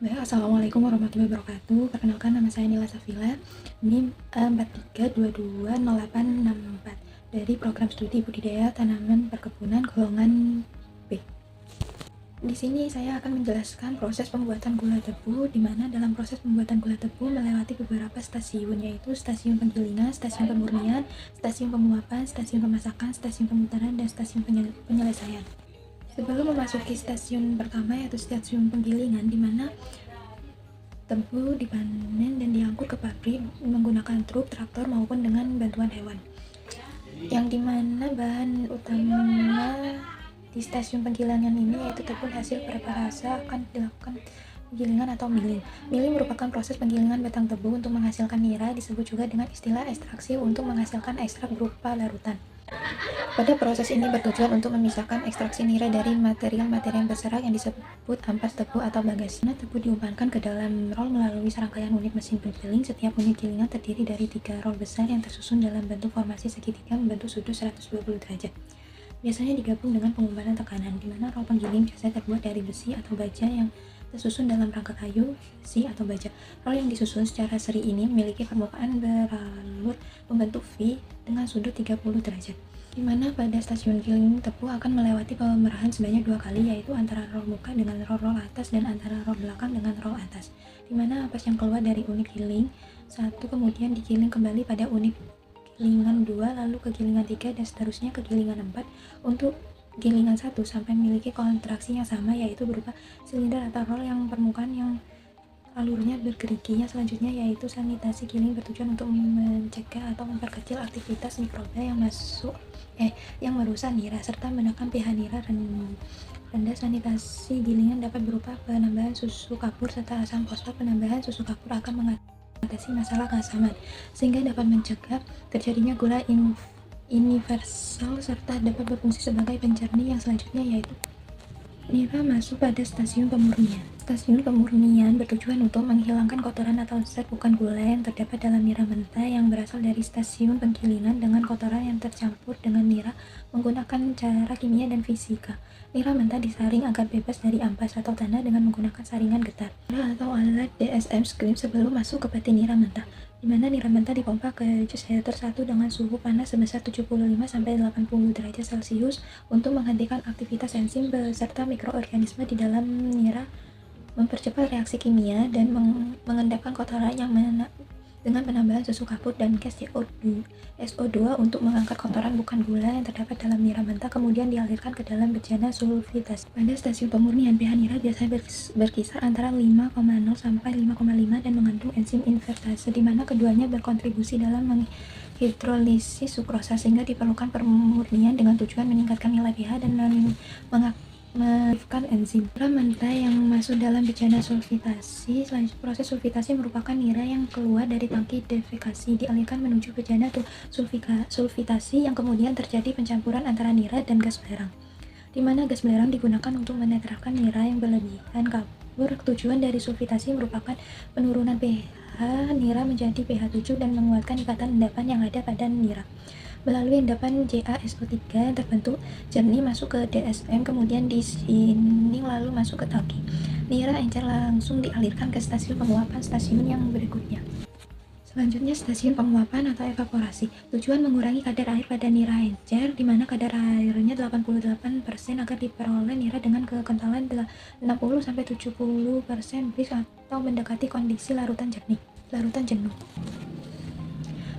Baik, assalamualaikum warahmatullahi wabarakatuh. Perkenalkan, nama saya Nila Safila, NIM 43220864 dari program studi budidaya tanaman perkebunan golongan B. Di sini saya akan menjelaskan proses pembuatan gula tebu, di mana dalam proses pembuatan gula tebu melewati beberapa stasiun, yaitu stasiun penggilingan, stasiun pemurnian, stasiun penguapan, stasiun pemasakan, stasiun pemutaran, dan stasiun penyelesaian. Sebelum memasuki stasiun pertama, yaitu stasiun penggilingan, di mana tebu dipanen dan diangkut ke pabrik menggunakan truk, traktor, maupun dengan bantuan hewan. Yang dimana bahan utama di stasiun penggilingan ini yaitu tebu hasil preparasi akan dilakukan penggilingan atau milling. Milling merupakan proses penggilingan batang tebu untuk menghasilkan nira, disebut juga dengan istilah ekstraksi untuk menghasilkan ekstrak berupa larutan. Pada proses ini bertujuan untuk memisahkan ekstraksi nira dari material-material berserak yang disebut ampas tebu atau bagas. Tebu diumpankan ke dalam roll melalui serangkaian unit mesin penggiling. Setiap unit gilingan terdiri dari 3 roll besar yang tersusun dalam bentuk formasi segitiga membentuk sudut 120 derajat. Biasanya digabung dengan pengumpalan tekanan, di mana roll penggiling biasanya terbuat dari besi atau baja yang tersusun dalam rangka kayu, besi, atau baja. Roll yang disusun secara seri ini memiliki permukaan beralut membentuk V dengan sudut 30 derajat, di mana pada stasiun giling tebu akan melewati pemerahan sebanyak 2 kali, yaitu antara roll muka dengan roll atas dan antara roll belakang dengan roll atas, di mana ampas yang keluar dari unit giling 1 kemudian digiling kembali pada unit gilingan 2, lalu ke gilingan 3, dan seterusnya ke gilingan 4 untuk gilingan 1 sampai memiliki kontraksi yang sama, yaitu berupa silinder atau roll yang permukaan yang alurnya bergerigi. Yang selanjutnya yaitu sanitasi giling bertujuan untuk mencegah atau memperkecil aktivitas mikroba yang merusak nira serta menekan pH nira rendah. Sanitasi gilingan dapat berupa penambahan susu kapur serta asam fosfat. Penambahan susu kapur akan mengatasi masalah keasaman sehingga dapat mencegah terjadinya gula universal serta dapat berfungsi sebagai pencernih. Yang selanjutnya yaitu nira masuk pada stasiun pemurnian. Stasiun pemurnian bertujuan untuk menghilangkan kotoran atau zat bukan gula yang terdapat dalam nira mentah yang berasal dari stasiun penggilingan dengan kotoran yang tercampur dengan nira menggunakan cara kimia dan fisika. Nira mentah disaring agar bebas dari ampas atau tanah dengan menggunakan saringan getar atau alat DSM screen sebelum masuk ke peti nira mentah, di mana nira mentah dipompa ke generator 1 dengan suhu panas sebesar 75-80 derajat Celcius untuk menghentikan aktivitas enzim beserta mikroorganisme di dalam nira, mempercepat reaksi kimia, dan mengendapkan kotoran yang dengan penambahan susu kapur dan gas SO2 untuk mengangkat kotoran bukan gula yang terdapat dalam nira mentah, kemudian dialirkan ke dalam bejana sulfitasi. Pada stasiun pemurnian, pH nira biasanya berkisar antara 5,0 sampai 5,5 dan mengandung enzim invertase, di mana keduanya berkontribusi dalam menghidrolisis sukrosa, sehingga diperlukan pemurnian dengan tujuan meningkatkan nilai pH dan mengaktifkan enzim. Nira mentah yang masuk dalam bejana sulfitasi. Selanjutnya, proses sulfitasi merupakan nira yang keluar dari tangki defekasi dialirkan menuju bejana sulfitasi yang kemudian terjadi pencampuran antara nira dan gas belerang, di mana gas belerang digunakan untuk menetralkan nira yang berlebihan kabur. Tujuan dari sulfitasi merupakan penurunan pH nira menjadi pH 7 dan menguatkan ikatan endapan yang ada pada nira. Melalui endapan JaSO3 yang terbentuk jernih masuk ke DSM, kemudian di sini lalu masuk ke tangki. Nira encer langsung dialirkan ke stasiun penguapan stasiun yang berikutnya. Selanjutnya stasiun penguapan atau evaporasi. Tujuan mengurangi kadar air pada nira encer, di mana kadar airnya 88% agar diperoleh nira dengan kekentalan 60-70% brisk atau mendekati kondisi larutan jenuh.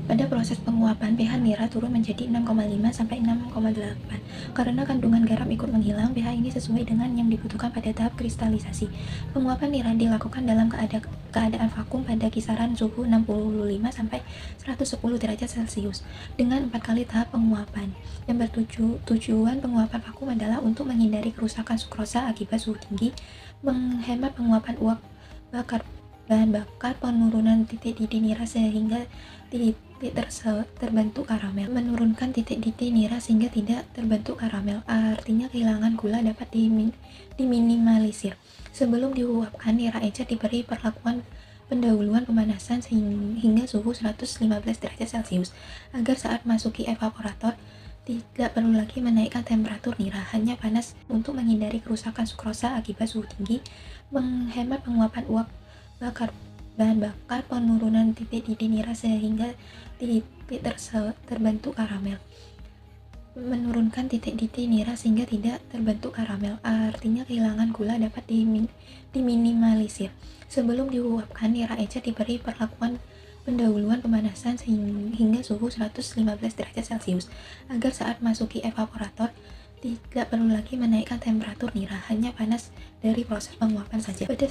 Pada proses penguapan, pH nira turun menjadi 6,5 sampai 6,8 karena kandungan garam ikut menghilang. pH ini sesuai dengan yang dibutuhkan pada tahap kristalisasi. Penguapan nira dilakukan dalam keadaan vakum pada kisaran suhu 65 sampai 110 derajat Celcius dengan 4 kali tahap penguapan. Yang tujuan penguapan vakum adalah untuk menghindari kerusakan sukrosa akibat suhu tinggi, menghemat penguapan uap bahan bakar, penurunan titik didih nira sehingga titik terbentuk karamel, menurunkan titik didih nira sehingga tidak terbentuk karamel. Artinya kehilangan gula dapat diminimalisir. Sebelum diuapkan, nira encer diberi perlakuan pendahuluan pemanasan hingga suhu 115 derajat Celcius agar saat masuki evaporator Tidak perlu lagi menaikkan temperatur nira, hanya panas untuk menghindari kerusakan sukrosa akibat suhu tinggi, menghemat penguapan uap bakar bahan bakar, penurunan titik didih nira sehingga titik terbentuk karamel. Menurunkan titik didih nira sehingga tidak terbentuk karamel, artinya kehilangan gula dapat diminimalisir. Sebelum diuapkan, nira ecer diberi perlakuan pendahuluan pemanasan hingga suhu 115 derajat Celcius agar saat masuki evaporator tidak perlu lagi menaikkan temperatur nira, hanya panas dari proses penguapan saja. Pada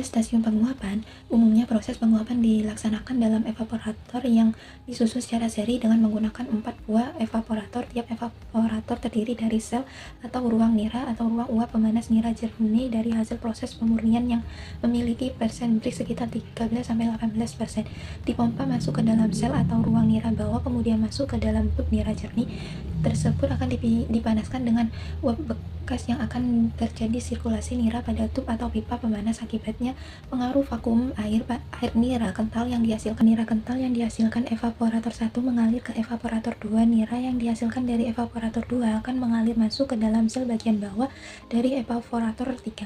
stasiun penguapan, umumnya proses penguapan dilaksanakan dalam evaporator yang disusun secara seri dengan menggunakan 4 buah evaporator. Tiap evaporator terdiri dari sel atau ruang nira atau ruang uap pemanas nira jernih dari hasil proses pemurnian yang memiliki persentase sekitar 13-18%. Dipompa masuk ke dalam sel atau ruang nira bawah, kemudian masuk ke dalam tub nira jernih tersebut akan dipanaskan dengan uap bekas yang akan terjadi sirkulasi nira pada tub atau pipa pemanas. Akibatnya pengaruh vakum air nira kental yang dihasilkan evaporator 1 mengalir ke evaporator 2. Nira yang dihasilkan dari evaporator 2 akan mengalir masuk ke dalam sel bagian bawah dari evaporator 3.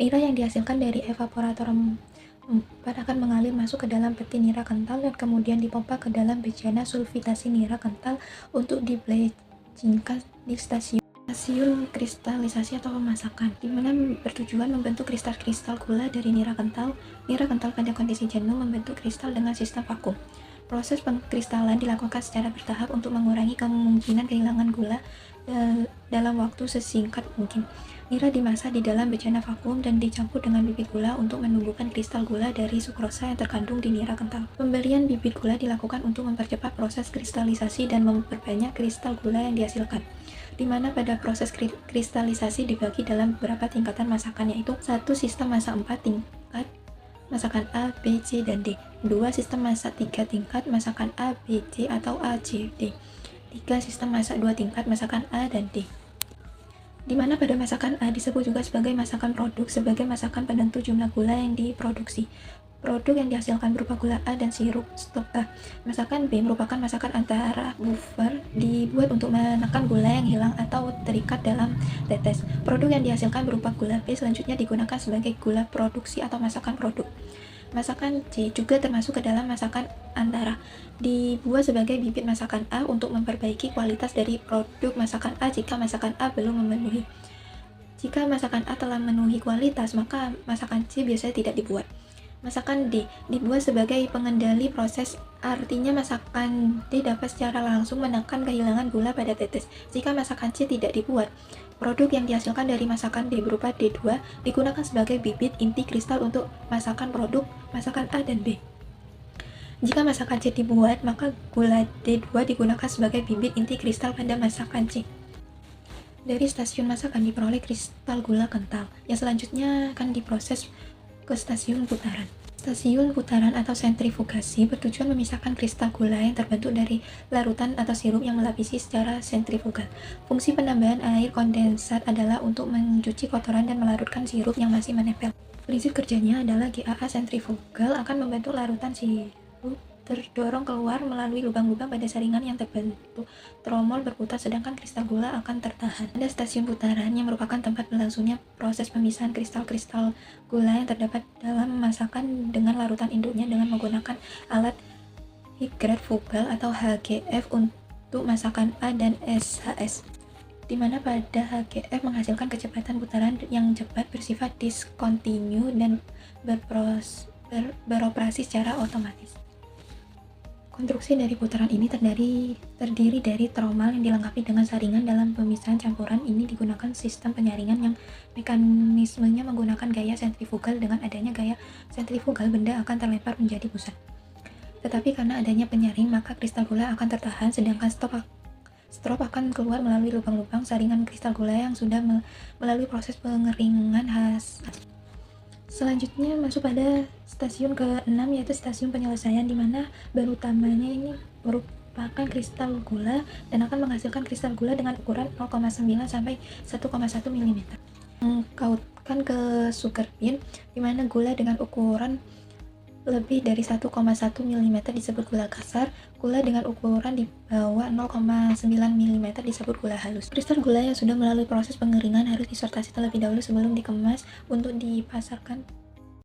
Nira yang dihasilkan dari evaporator 4 akan mengalir masuk ke dalam peti nira kental dan kemudian dipompa ke dalam bejana sulfitasi nira kental untuk dibleachingkan di stasiun kristalisasi atau pemasakan, di mana bertujuan membentuk kristal-kristal gula dari nira kental. Nira kental pada kondisi jenuh membentuk kristal dengan sistem vakum. Proses pengkristalan dilakukan secara bertahap untuk mengurangi kemungkinan kehilangan gula dalam waktu sesingkat mungkin. Nira dimasak di dalam bejana vakum dan dicampur dengan bibit gula untuk menumbuhkan kristal gula dari sukrosa yang terkandung di nira kental. Pemberian bibit gula dilakukan untuk mempercepat proses kristalisasi dan memperbanyak kristal gula yang dihasilkan, di mana pada proses kristalisasi dibagi dalam beberapa tingkatan masakan, yaitu 1. Sistem masak 4 tingkat masakan A, B, C, dan D. 2. Sistem masak 3 tingkat masakan A, B, C, atau A, C, D. 3. Sistem masak 2 tingkat masakan A dan D, di mana pada masakan A disebut juga sebagai masakan produk sebagai masakan penentu jumlah gula yang diproduksi. Produk yang dihasilkan berupa gula A dan sirup stok A. Masakan B merupakan masakan antara buffer, dibuat untuk menekan gula yang hilang atau terikat dalam tetes. Produk yang dihasilkan berupa gula B selanjutnya digunakan sebagai gula produksi atau masakan produk. Masakan C juga termasuk ke dalam masakan antara, dibuat sebagai bibit masakan A untuk memperbaiki kualitas dari produk masakan A jika masakan A belum memenuhi. Jika masakan A telah memenuhi kualitas, maka masakan C biasanya tidak dibuat. Masakan D dibuat sebagai pengendali proses, artinya masakan D dapat secara langsung menekan kehilangan gula pada tetes. Jika masakan C tidak dibuat, produk yang dihasilkan dari masakan D berupa D2 digunakan sebagai bibit inti kristal untuk masakan produk masakan A dan B. Jika masakan C dibuat, maka gula D2 digunakan sebagai bibit inti kristal pada masakan C. Dari stasiun masakan diperoleh kristal gula kental, yang selanjutnya akan diproses ke stasiun putaran. Stasiun putaran atau sentrifugasi bertujuan memisahkan kristal gula yang terbentuk dari larutan atau sirup yang melapisi secara sentrifugal. Fungsi penambahan air kondensat adalah untuk mencuci kotoran dan melarutkan sirup yang masih menempel. Prinsip kerjanya adalah GAA sentrifugal akan membentuk larutan sirup terdorong keluar melalui lubang-lubang pada saringan yang terbentuk. Tromol berputar sedangkan kristal gula akan tertahan. Ada stasiun putaran yang merupakan tempat berlangsungnya proses pemisahan kristal-kristal gula yang terdapat dalam masakan dengan larutan induknya dengan menggunakan alat Higrad-Fugal atau HGF untuk masakan A dan SHS, di mana pada HGF menghasilkan kecepatan putaran yang cepat, bersifat diskontinu dan beroperasi secara otomatis. Konstruksi dari putaran ini terdiri dari tromol yang dilengkapi dengan saringan. Dalam pemisahan campuran ini digunakan sistem penyaringan yang mekanismenya menggunakan gaya sentrifugal. Dengan adanya gaya sentrifugal, benda akan terlempar menjadi pusat. Tetapi karena adanya penyaring, maka kristal gula akan tertahan, sedangkan strop akan keluar melalui lubang-lubang saringan kristal gula yang sudah melalui proses pengeringan khas. Selanjutnya masuk pada stasiun ke-6, yaitu stasiun penyelesaian, di mana bahan utamanya ini merupakan kristal gula dan akan menghasilkan kristal gula dengan ukuran 0,9 sampai 1,1 mm. Mengkautkan ke sugar bean, di mana gula dengan ukuran lebih dari 1,1 mm disebut gula kasar, gula dengan ukuran di bawah 0,9 mm disebut gula halus. Kristal gula yang sudah melalui proses pengeringan harus disortasi terlebih dahulu sebelum dikemas untuk dipasarkan